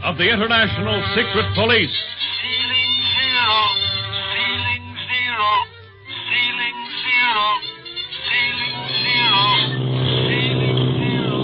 of the International Secret Police. Ceiling zero, ceiling zero, ceiling zero, ceiling zero, ceiling zero.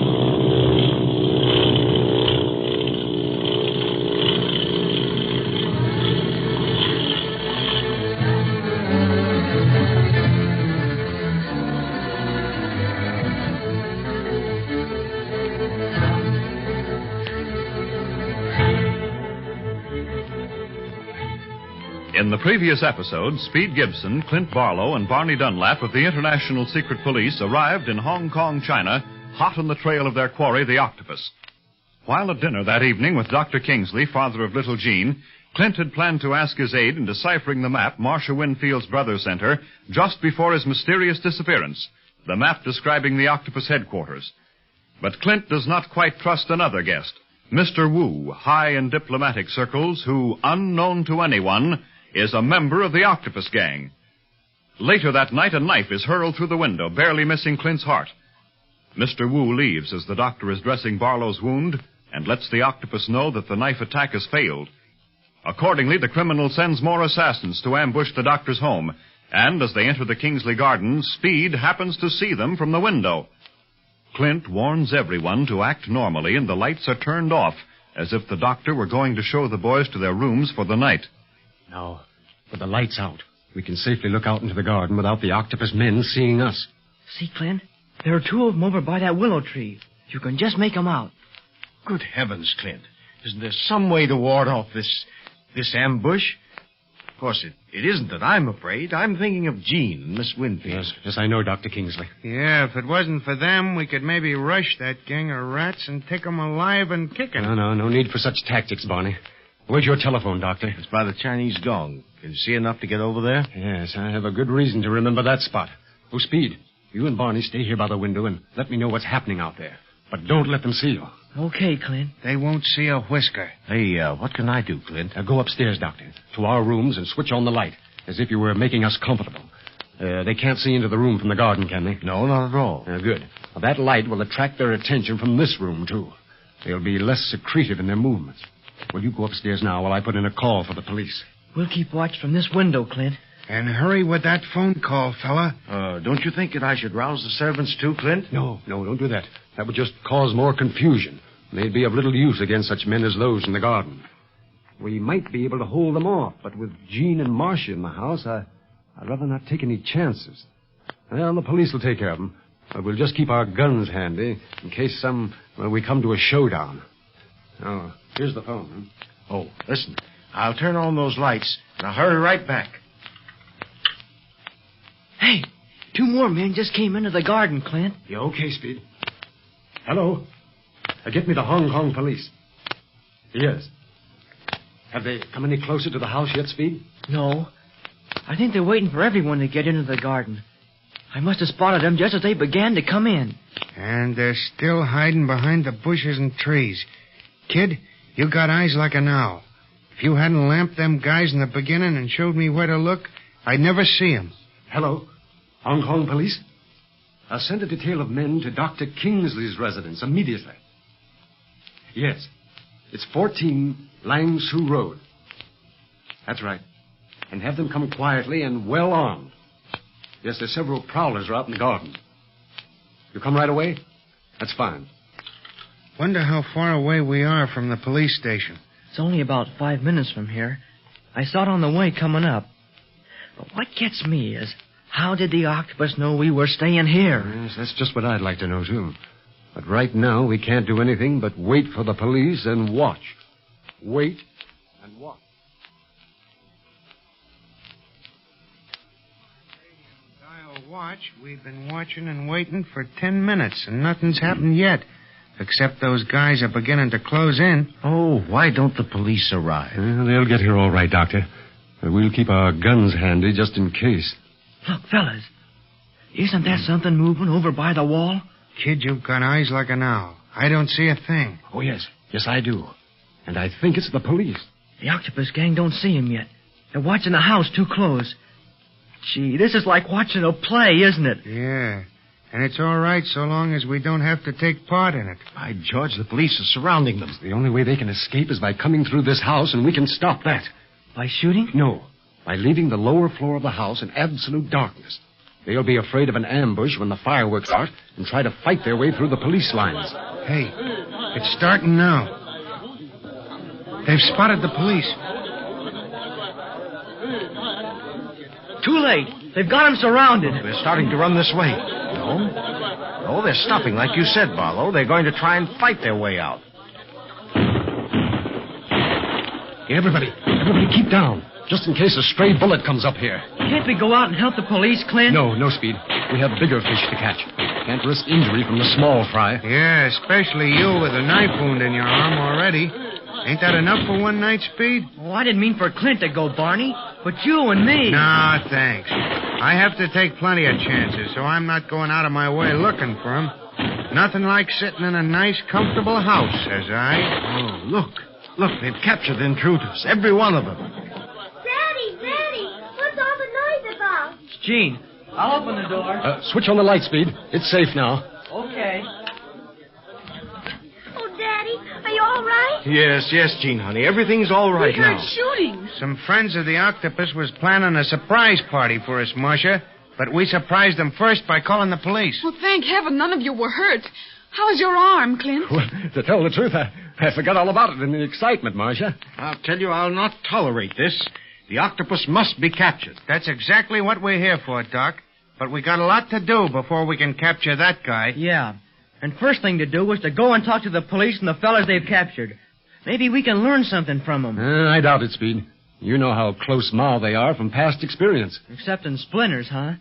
In the previous episode, Speed Gibson, Clint Barlow, and Barney Dunlap of the International Secret Police arrived in Hong Kong, China, hot on the trail of their quarry, the octopus. While at dinner that evening with Dr. Kingsley, father of little Jean, Clint had planned to ask his aid in deciphering the map Marcia Winfield's brother sent her just before his mysterious disappearance, the map describing the octopus headquarters. But Clint does not quite trust another guest, Mr. Wu, high in diplomatic circles, who, unknown to anyone, is a member of the octopus gang. Later that night, a knife is hurled through the window, barely missing Clint's heart. Mr. Wu leaves as the doctor is dressing Barlow's wound and lets the octopus know that the knife attack has failed. Accordingly, the criminal sends more assassins to ambush the doctor's home, and as they enter the Kingsley garden, Speed happens to see them from the window. Clint warns everyone to act normally, and the lights are turned off, as if the doctor were going to show the boys to their rooms for the night. Now, with the lights out, we can safely look out into the garden without the octopus men seeing us. See, Clint? There are two of them over by that willow tree. You can just make them out. Good heavens, Clint. Isn't there some way to ward off this ambush? Of course, it isn't that I'm afraid. I'm thinking of Jean and Miss Winfield. Yes, I know, Dr. Kingsley. Yeah, if it wasn't for them, we could maybe rush that gang of rats and take them alive and kicking. No need for such tactics, Barney. Where's your telephone, Doctor? It's by the Chinese gong. Can you see enough to get over there? Yes, I have a good reason to remember that spot. Oh, Speed, you and Barney stay here by the window and let me know what's happening out there. But don't let them see you. Okay, Clint. They won't see a whisker. Hey, what can I do, Clint? Go upstairs, Doctor, to our rooms and switch on the light, as if you were making us comfortable. They can't see into the room from the garden, can they? No, not at all. Good. Well, that light will attract their attention from this room, too. They'll be less secretive in their movements. Well, you go upstairs now while I put in a call for the police. We'll keep watch from this window, Clint. And hurry with that phone call, fella. Don't you think that I should rouse the servants, too, Clint? No, don't do that. That would just cause more confusion. They'd be of little use against such men as those in the garden. We might be able to hold them off, but with Jean and Marcia in the house, I'd rather not take any chances. Well, the police will take care of them. But we'll just keep our guns handy in case we come to a showdown. Oh, here's the phone. Oh, listen. I'll turn on those lights, and I'll hurry right back. Hey, two more men just came into the garden, Clint. You okay, Speed? Hello? Get me the Hong Kong police. Yes. Have they come any closer to the house yet, Speed? No. I think they're waiting for everyone to get into the garden. I must have spotted them just as they began to come in. And they're still hiding behind the bushes and trees. Kid, you got eyes like an owl. If you hadn't lamped them guys in the beginning and showed me where to look, I'd never see them. Hello? Hong Kong police? I'll send a detail of men to Dr. Kingsley's residence immediately. Yes. It's 14 Lang Su Road. That's right. And have them come quietly and well armed. Yes, there's several prowlers out in the garden. You come right away? That's fine. Wonder how far away we are from the police station. It's only about 5 minutes from here. I saw it on the way coming up. But what gets me is, how did the octopus know we were staying here? Yes, that's just what I'd like to know, too. But right now, we can't do anything but wait for the police and watch. Wait and watch. Dial watch. We've been watching and waiting for 10 minutes, and nothing's happened yet. Except those guys are beginning to close in. Oh, why don't the police arrive? They'll get here all right, Doctor. We'll keep our guns handy just in case. Look, fellas. Isn't that something moving over by the wall? Kid, you've got eyes like an owl. I don't see a thing. Oh, yes. Yes, I do. And I think it's the police. The octopus gang don't see him yet. They're watching the house too close. Gee, this is like watching a play, isn't it? Yeah. And it's all right so long as we don't have to take part in it. By George, the police are surrounding them. The only way they can escape is by coming through this house, and we can stop that. By shooting? No, by leaving the lower floor of the house in absolute darkness. They'll be afraid of an ambush when the fireworks start and try to fight their way through the police lines. Hey, it's starting now. They've spotted the police. Too late. They've got him surrounded. They're starting to run this way. No, they're stopping, like you said, Barlow. They're going to try and fight their way out. Everybody keep down. Just in case a stray bullet comes up here. Can't we go out and help the police, Clint? No, Speed. We have bigger fish to catch. Can't risk injury from the small fry. Yeah, especially you with a knife wound in your arm already. Ain't that enough for one night, Speed? Oh, I didn't mean for Clint to go, Barney, but you and me. No, thanks. I have to take plenty of chances, so I'm not going out of my way looking for him. Nothing like sitting in a nice, comfortable house, says I. Oh, look. Look, they've captured the intruders, every one of them. Daddy, what's all the noise about? It's Gene. I'll open the door. Switch on the light, Speed. It's safe now. Okay. Oh, Daddy, are you all right? Yes, Gene, honey. Everything's all right We heard now. shooting. Some friends of the octopus was planning a surprise party for us, Marcia, but we surprised them first by calling the police. Well, thank heaven none of you were hurt. How's your arm, Clint? Well, to tell the truth, I forgot all about it in the excitement, Marcia. I'll tell you, I'll not tolerate this. The octopus must be captured. That's exactly what we're here for, Doc. But we got a lot to do before we can capture that guy. Yeah. And first thing to do was to go and talk to the police and the fellas they've captured. Maybe we can learn something from them. I doubt it, Speed. You know how close-mouthed they are from past experience. Except in Splinters, huh?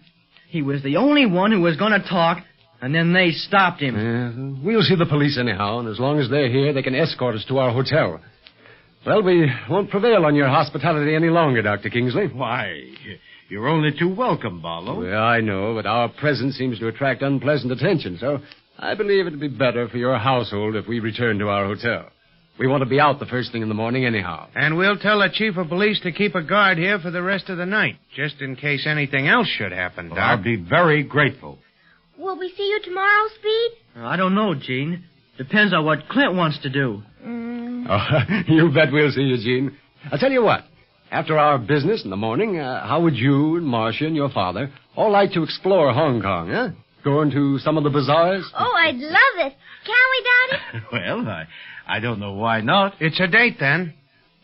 He was the only one who was going to talk, and then they stopped him. We'll see the police anyhow, and as long as they're here, they can escort us to our hotel. Well, we won't prevail on your hospitality any longer, Dr. Kingsley. Why, you're only too welcome, Barlow. Well, I know, but our presence seems to attract unpleasant attention, so I believe it'd be better for your household if we return to our hotel. We want to be out the first thing in the morning anyhow. And we'll tell the chief of police to keep a guard here for the rest of the night, just in case anything else should happen, Doc. Well, I'll be very grateful. Will we see you tomorrow, Speed? I don't know, Gene. Depends on what Clint wants to do. Oh, you bet we'll see you, Gene. I'll tell you what. After our business in the morning, how would you and Marcia and your father all like to explore Hong Kong, huh? Going to some of the bazaars? Oh, I'd love it. Can we, Daddy? Well, I don't know why not. It's a date, then.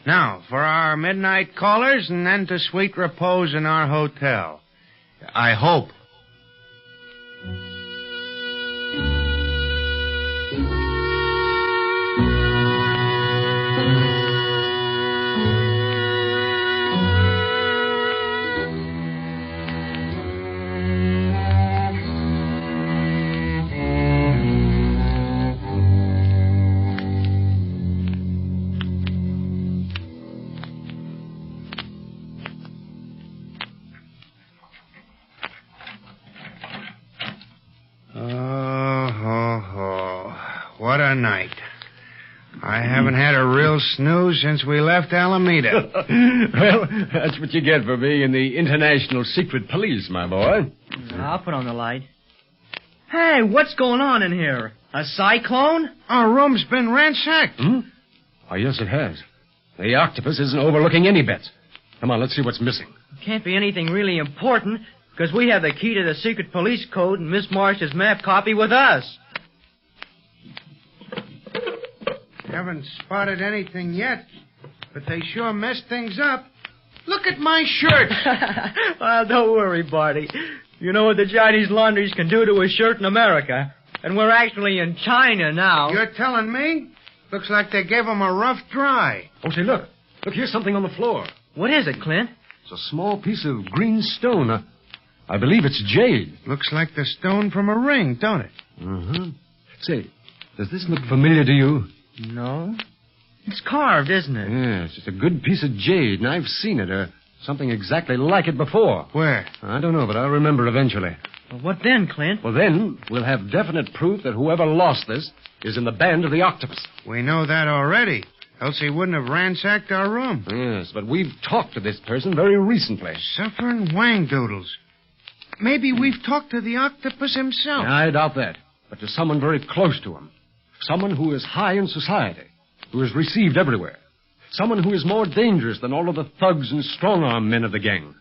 Now, for our midnight callers, and then to sweet repose in our hotel. I hope. What a night. I haven't had a real snooze since we left Alameda. Well, that's what you get for being in the International Secret Police, my boy. I'll put on the light. Hey, what's going on in here? A cyclone? Our room's been ransacked. Oh, yes, it has. The octopus isn't overlooking any bets. Come on, let's see what's missing. Can't be anything really important, because we have the key to the secret police code and Miss Marcia's map copy with us. Haven't spotted anything yet, but they sure messed things up. Look at my shirt. Well, don't worry, Barty. You know what the Chinese laundries can do to a shirt in America. And we're actually in China now. You're telling me? Looks like they gave them a rough dry. Oh, say, look. Look, here's something on the floor. What is it, Clint? It's a small piece of green stone. I believe it's jade. Looks like the stone from a ring, don't it? Uh-huh. Say, does this look familiar to you? No. It's carved, isn't it? Yes, it's a good piece of jade, and I've seen it, or something exactly like it before. Where? I don't know, but I'll remember eventually. Well, what then, Clint? Well, then, we'll have definite proof that whoever lost this is in the band of the octopus. We know that already. Else he wouldn't have ransacked our room. Yes, but we've talked to this person very recently. Suffering wang doodles. maybe we've talked to the octopus himself. I doubt that. But to someone very close to him. Someone who is high in society. Who is received everywhere. Someone who is more dangerous than all of the thugs and strong-arm men of the gang.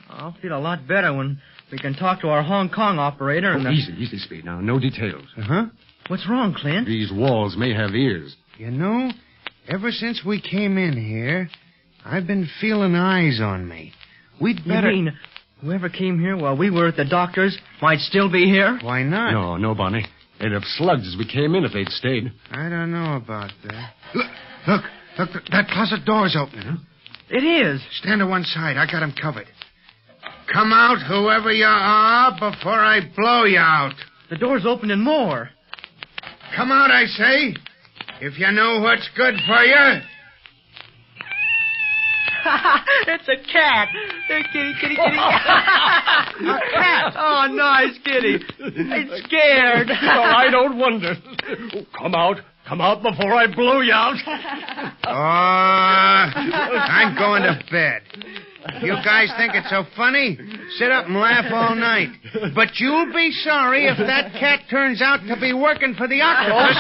I'll feel a lot better when we can talk to our Hong Kong operator and... Easy, Speed. Now, no details. Uh-huh. What's wrong, Clint? These walls may have ears. You know, ever since we came in here, I've been feeling eyes on me. We'd better... You mean whoever came here while we were at the doctor's might still be here? Why not? No, Bonnie. They'd have slugged as we came in if they'd stayed. I don't know about that. Look, that closet door's open. Huh? It is. Stand to one side. I got him covered. Come out, whoever you are, before I blow you out. The door's opening more. Come out, I say. If you know what's good for you. It's a cat. There, kitty. A cat. Oh, nice, kitty. It's scared. Well, I don't wonder. Come out before I blow you out. I'm going to bed. You guys think it's so funny? Sit up and laugh all night. But you'll be sorry if that cat turns out to be working for the octopus.